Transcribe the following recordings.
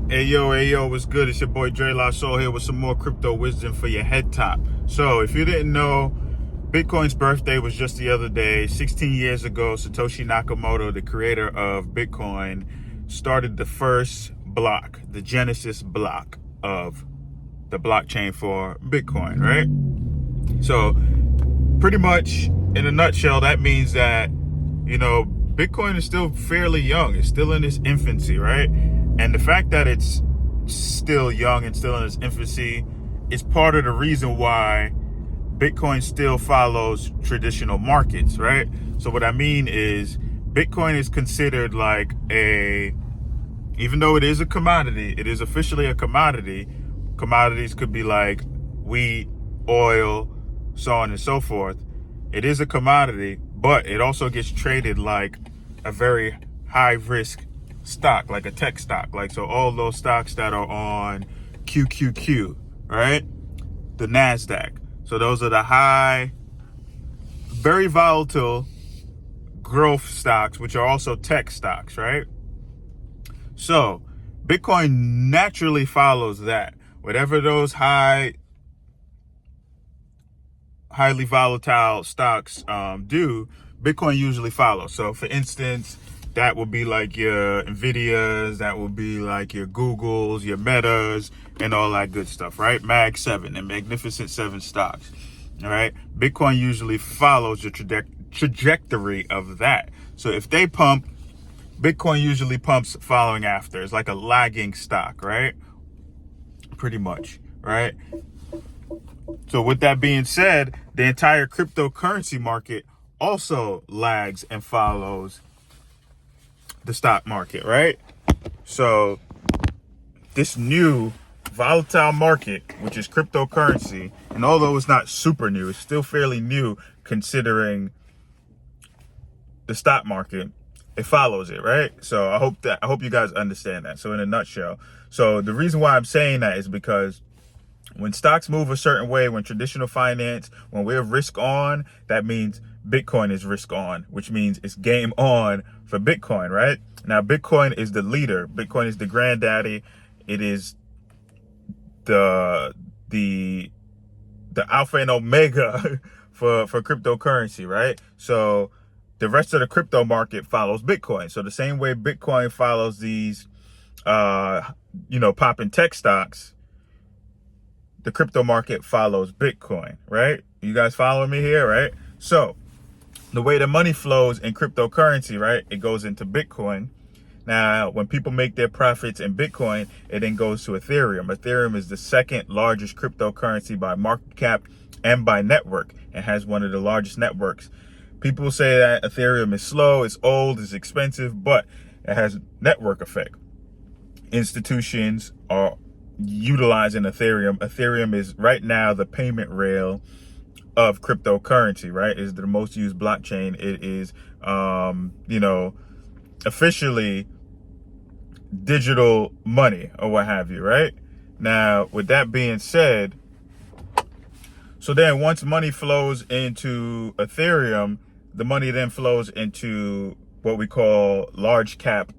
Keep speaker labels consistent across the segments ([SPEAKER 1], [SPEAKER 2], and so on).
[SPEAKER 1] Hey yo, what's good? It's your boy Dre La Soul here with some more crypto wisdom for your head top. So, if you didn't know, Bitcoin's birthday was just the other day. 16 years ago, Satoshi Nakamoto, the creator of Bitcoin, started the first block, the Genesis block of the blockchain for Bitcoin, right? So, pretty much in a nutshell, that means that, Bitcoin is still fairly young. It's still in its infancy, right? And the fact that it's still young and still in its infancy is part of the reason why Bitcoin still follows traditional markets, right? So what I mean is Bitcoin is considered like even though it is a commodity, it is officially a commodity. Commodities could be like wheat, oil, so on and so forth. It is a commodity, but it also gets traded like a very high risk stock, like a tech stock. Like, so all those stocks that are on QQQ, right? The NASDAQ. So those are the high, very volatile growth stocks, which are also tech stocks, right? So Bitcoin naturally follows that. Whatever those highly volatile stocks do, Bitcoin usually follows. So for instance, that would be like your Nvidias, that would be like your Googles, your Metas, and all that good stuff, right? Mag 7 and Magnificent 7 stocks, all right? Bitcoin usually follows the trajectory of that. So if they pump, Bitcoin usually pumps following after. It's like a lagging stock, right? Pretty much, right? So with that being said, the entire cryptocurrency market also lags and follows the stock market, right? So this new volatile market, which is cryptocurrency, and although it's not super new, it's still fairly new considering the stock market, it follows it, right? So I hope you guys understand that. So in a nutshell, so the reason why I'm saying that is because when stocks move a certain way, when traditional finance, when we're risk on, that means Bitcoin is risk on, which means it's game on for Bitcoin, right? Now, Bitcoin is the leader. Bitcoin is the granddaddy. It is the alpha and omega for cryptocurrency, right? So the rest of the crypto market follows Bitcoin. So the same way Bitcoin follows these, popping tech stocks, the crypto market follows Bitcoin, right? You guys following me here, right? So the way the money flows in cryptocurrency, right? It goes into Bitcoin. Now, when people make their profits in Bitcoin, it then goes to Ethereum. Ethereum is the second largest cryptocurrency by market cap and by network. It has one of the largest networks. People say that Ethereum is slow, it's old, it's expensive, but it has network effect. Institutions are utilizing Ethereum. Ethereum is right now the payment rail of cryptocurrency, right? It's the most used blockchain. It is, officially digital money or what have you, right? Now, with that being said, so then once money flows into Ethereum, the money then flows into what we call large cap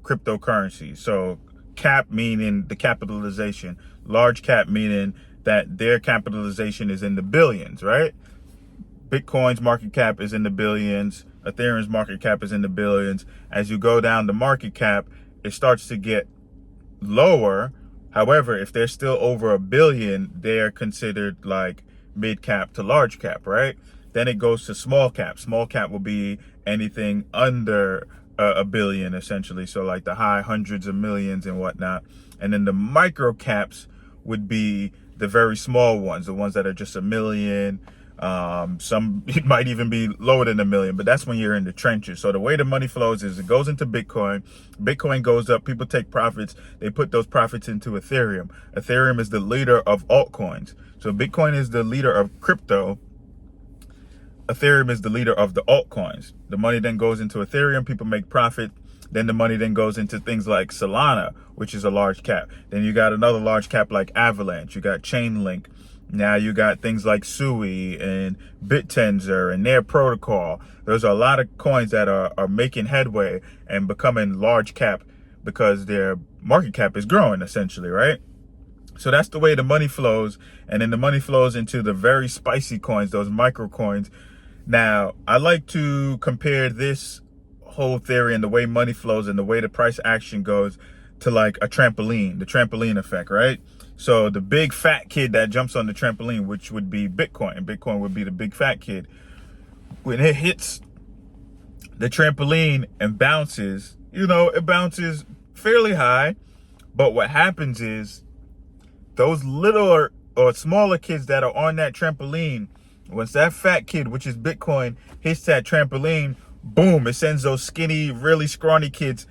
[SPEAKER 1] cryptocurrency. So cap meaning the capitalization, large cap meaning that their capitalization is in the billions, right? Bitcoin's market cap is in the billions. Ethereum's market cap is in the billions. As you go down the market cap, it starts to get lower. However, if they're still over a billion, they're considered like mid cap to large cap, right? Then it goes to small cap. Small cap will be anything under a billion, essentially. So like the high hundreds of millions and whatnot. And then the micro caps would be the very small ones, the ones that are just a million. Some, it might even be lower than a million, but that's when you're in the trenches. So the way the money flows is it goes into Bitcoin. Bitcoin goes up, people take profits, they put those profits into Ethereum. Ethereum is the leader of altcoins. So Bitcoin is the leader of crypto. Ethereum is the leader of the altcoins. The money then goes into Ethereum, people make profit. Then the money then goes into things like Solana, which is a large cap. Then you got another large cap like Avalanche. You got Chainlink. Now you got things like Sui and BitTensor and their protocol. There's a lot of coins that are making headway and becoming large cap because they're market cap is growing essentially, right? So that's the way the money flows. And then the money flows into the very spicy coins, those micro coins. Now, I like to compare this whole theory and the way money flows and the way the price action goes to like a trampoline, the trampoline effect, right? So the big fat kid that jumps on the trampoline, which would be Bitcoin. Bitcoin would be the big fat kid. When it hits the trampoline and bounces, it bounces fairly high. But what happens is those little or smaller kids that are on that trampoline, once that fat kid, which is Bitcoin, hits that trampoline, boom, it sends those skinny, really scrawny kids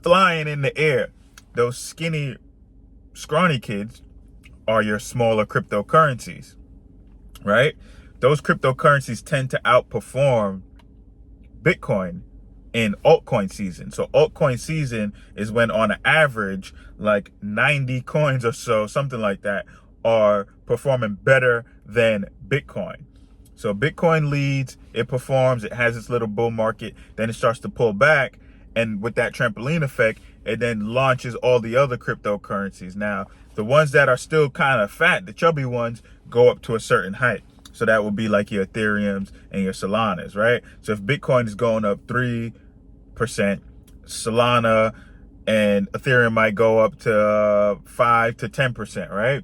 [SPEAKER 1] flying in the air. Those skinny, scrawny kids are your smaller cryptocurrencies, right? Those cryptocurrencies tend to outperform Bitcoin in altcoin season. So altcoin season is when on an average, like 90 coins or so, something like that, are performing better than Bitcoin. So Bitcoin leads, it performs, it has its little bull market, then it starts to pull back. And with that trampoline effect, it then launches all the other cryptocurrencies. Now, the ones that are still kind of fat, the chubby ones, go up to a certain height. So that would be like your Ethereums and your Solanas, right? So if Bitcoin is going up 3%, Solana and Ethereum might go up to 5 to 10%, right?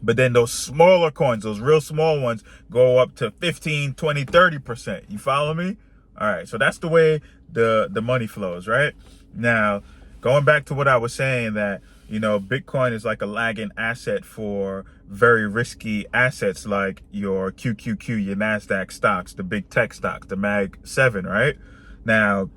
[SPEAKER 1] But then those smaller coins, those real small ones, go up to 15, 20, 30%. You follow me? All right, so that's the way the money flows, right? Now, going back to what I was saying, that, Bitcoin is like a lagging asset for very risky assets like your QQQ, your NASDAQ stocks, the big tech stocks, the Mag 7, right? Now,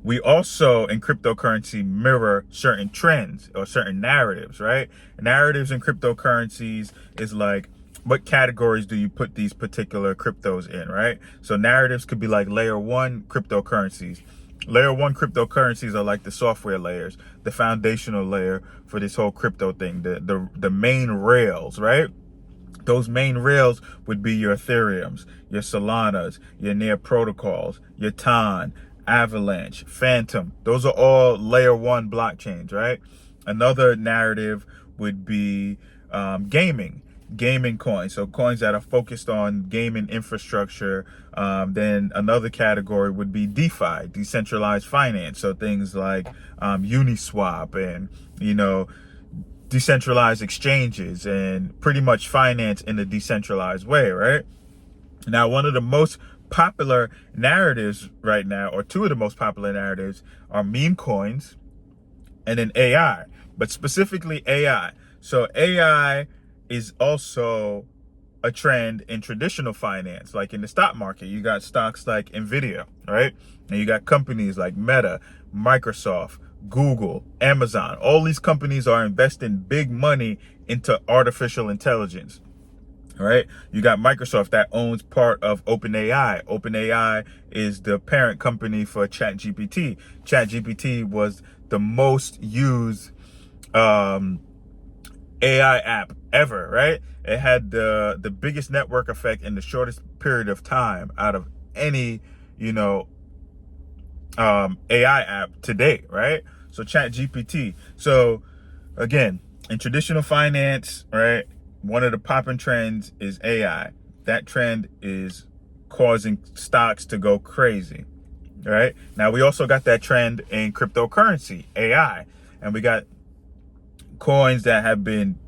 [SPEAKER 1] we also in cryptocurrency mirror certain trends or certain narratives, right? Narratives in cryptocurrencies is like, what categories do you put these particular cryptos in, right? So narratives could be like layer one cryptocurrencies. Layer one cryptocurrencies are like the software layers, the foundational layer for this whole crypto thing, the main rails, right? Those main rails would be your Ethereums, your Solanas, your Near protocols, your Ton, Avalanche, Phantom. Those are all layer one blockchains, right? Another narrative would be gaming coins. So coins that are focused on gaming infrastructure. Then another category would be DeFi, decentralized finance. So things like Uniswap and, decentralized exchanges and pretty much finance in a decentralized way, right? Now, one of the most popular narratives right now, or two of the most popular narratives, are meme coins and then AI, but specifically AI. So AI is also a trend in traditional finance, like in the stock market. You got stocks like Nvidia, right? And you got companies like Meta, Microsoft, Google, Amazon. All these companies are investing big money into artificial intelligence. Right? You got Microsoft that owns part of OpenAI. OpenAI is the parent company for ChatGPT. ChatGPT was the most used AI app ever, right? It had the biggest network effect in the shortest period of time out of any, AI app to date, right? So ChatGPT. So again, in traditional finance, right, one of the popping trends is AI. That trend is causing stocks to go crazy, right? Now, we also got that trend in cryptocurrency, AI. And we got coins that have been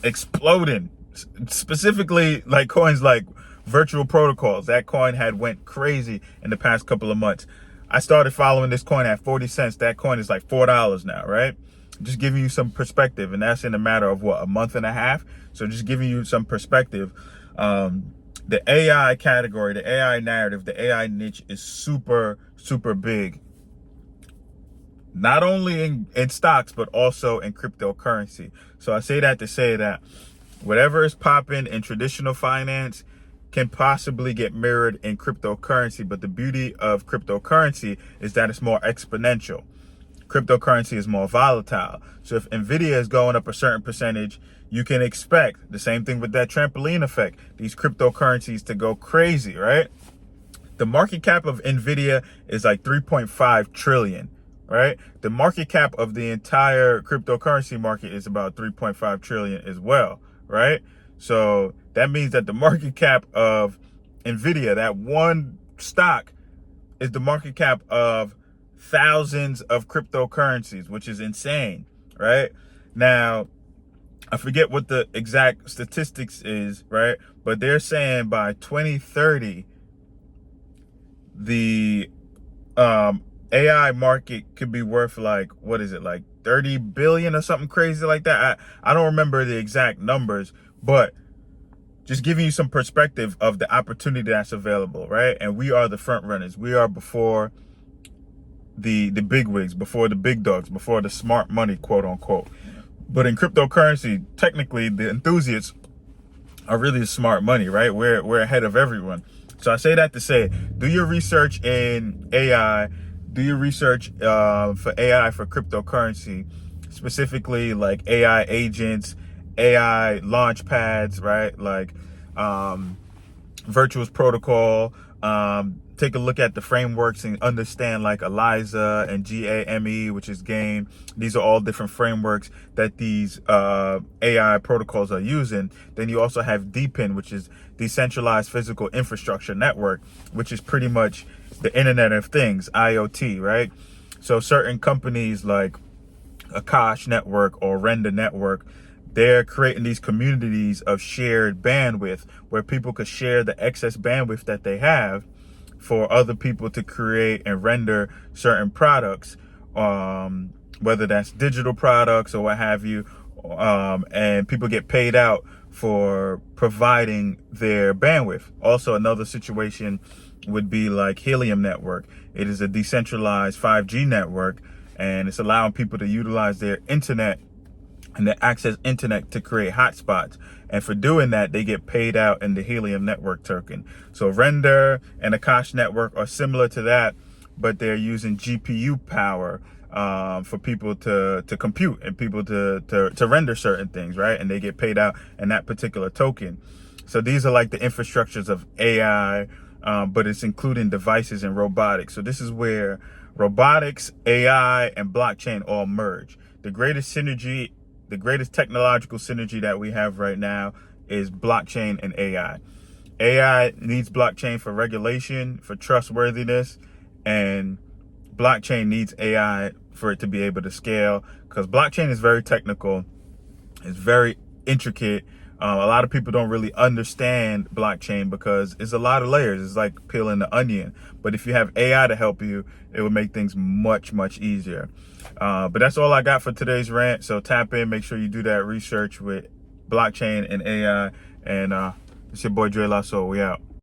[SPEAKER 1] exploding, specifically like coins like virtual protocols. That coin had went crazy in the past couple of months. I started following this coin at 40 cents. That coin is like $4 now, right? Just giving you some perspective, and that's in a matter of what, a month and a half. So just giving you some perspective. The AI category, the AI narrative, the AI niche is super, super big. Not only in stocks, but also in cryptocurrency. So I say that to say that whatever is popping in traditional finance can possibly get mirrored in cryptocurrency. But the beauty of cryptocurrency is that it's more exponential. Cryptocurrency is more volatile. So if Nvidia is going up a certain percentage, you can expect the same thing with that trampoline effect, these cryptocurrencies to go crazy, right? The market cap of Nvidia is like 3.5 trillion, right? The market cap of the entire cryptocurrency market is about 3.5 trillion as well, right? So that means that the market cap of Nvidia, that one stock, is the market cap of thousands of cryptocurrencies, which is insane, right? Now, I forget what the exact statistics is, right? But they're saying by 2030, the AI market could be worth like, what is it, like 30 billion or something crazy like that. I don't remember the exact numbers, but just giving you some perspective of the opportunity that's available, right? And we are the front runners. We are before the big wigs, before the big dogs, before the smart money, quote unquote. But in cryptocurrency, technically the enthusiasts are really the smart money, right? We're ahead of everyone. So I say that to say, do your research in AI, do your research for AI for cryptocurrency, specifically like AI agents, AI launch pads, right? Like Virtuous Protocol. Take a look at the frameworks and understand like ELIZA and GAME, which is GAME. These are all different frameworks that these AI protocols are using. Then you also have DEPIn, which is Decentralized Physical Infrastructure Network, which is pretty much the Internet of Things, IoT, right? So certain companies like Akash Network or Render Network, they're creating these communities of shared bandwidth where people could share the excess bandwidth that they have for other people to create and render certain products, whether that's digital products or what have you, and people get paid out for providing their bandwidth. Also, another situation would be like Helium Network. It is a decentralized 5G network, and it's allowing people to utilize their internet and they access internet to create hotspots. And for doing that, they get paid out in the Helium Network token. So Render and Akash Network are similar to that, but they're using GPU power for people to compute and people to render certain things, right? And they get paid out in that particular token. So these are like the infrastructures of AI, but it's including devices and robotics. So this is where robotics, AI, and blockchain all merge. The greatest technological synergy that we have right now is blockchain and AI. AI needs blockchain for regulation, for trustworthiness, and blockchain needs AI for it to be able to scale, because blockchain is very technical, it's very intricate. A lot of people don't really understand blockchain because it's a lot of layers. It's like peeling the onion. But if you have AI to help you, it would make things much, much easier. But that's all I got for today's rant. So tap in, make sure you do that research with blockchain and AI. And it's your boy Dre Lasso. We out.